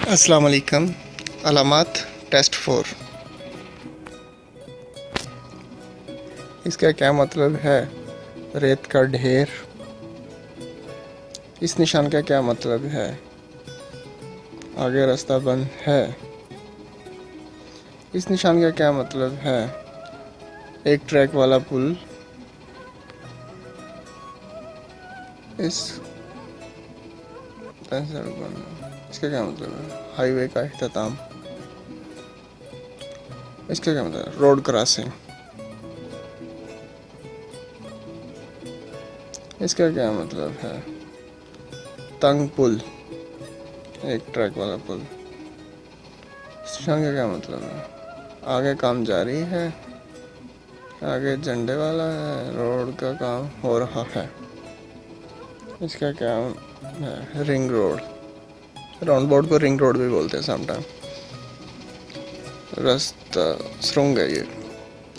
अस्सलाम वालेकुम। अलामात टेस्ट 4। इसका क्या मतलब है? रेत का ढेर। इस निशान का क्या मतलब है? आगे रास्ता बंद है। इस निशान का क्या मतलब है? एक ट्रैक वाला पुल। इस इसका क्या मतलब है? हाईवे का इख्तिताम। इसका क्या मतलब है? Road crossing. इसका क्या मतलब है? तंग पुल। एक ट्रैक वाला पुल। इस निशान का क्या मतलब है? आगे काम जारी है। आगे झंडे वाला है। रोड का काम हो रहा है। इसका क्या है? Ring road. राउंड बोर्ड को रिंग रोड भी बोलते हैं समटाइम। रास्ता सुरंग है ये।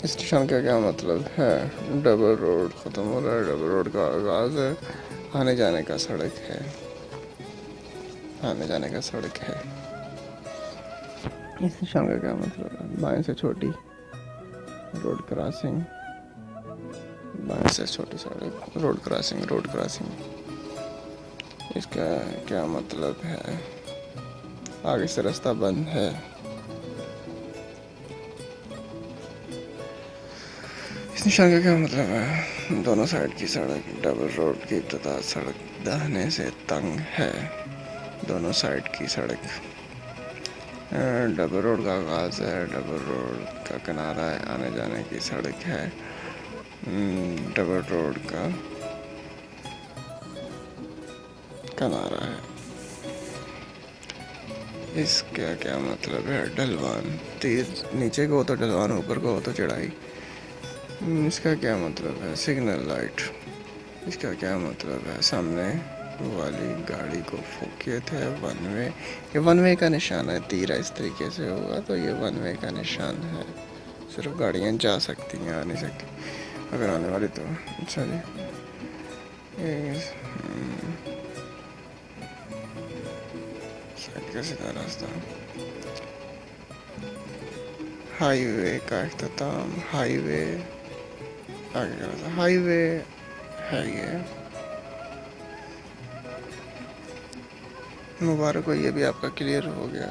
इस निशान का क्या मतलब है? डबल रोड ख़त्म हो रहा है। डबल रोड का आगाज़ है। आने जाने का सड़क है। आने जाने का सड़क है। इस निशान का क्या मतलब है? बाएं से छोटी रोड क्रॉसिंग। बाएं से छोटी सड़क। Road crossing. Road crossing. इसका क्या मतलब है? आगे से रास्ता बंद है। इस निशान का क्या मतलब है? दोनों साइड की सड़क। डबल रोड की इब्तिदा सड़क दाहिने से तंग है। दोनों साइड की सड़क। डबल रोड का आगाज है। डबल रोड का किनारा है। आने जाने की सड़क है। डबल रोड का किनारा है। इसका क्या मतलब है? ढलवान। तीर नीचे को हो तो ढलवान, ऊपर को हो तो चढ़ाई। इसका क्या मतलब है? Signal light. इसका क्या मतलब है? सामने वाली गाड़ी को फोकियत है। One way. ये वन वे का निशान है। तीर इस तरीके से होगा तो ये वन वे का निशान है। सिर्फ गाड़ियाँ जा सकती हैं, आ नहीं सकती। अगर आने वाली तो अच्छा जी। साइड का सीधा रास्ता। हाईवे का इख्तिताम। हाईवे आगे का रास्ता। हाईवे है ये। मुबारक हो, ये भी आपका क्लियर हो गया।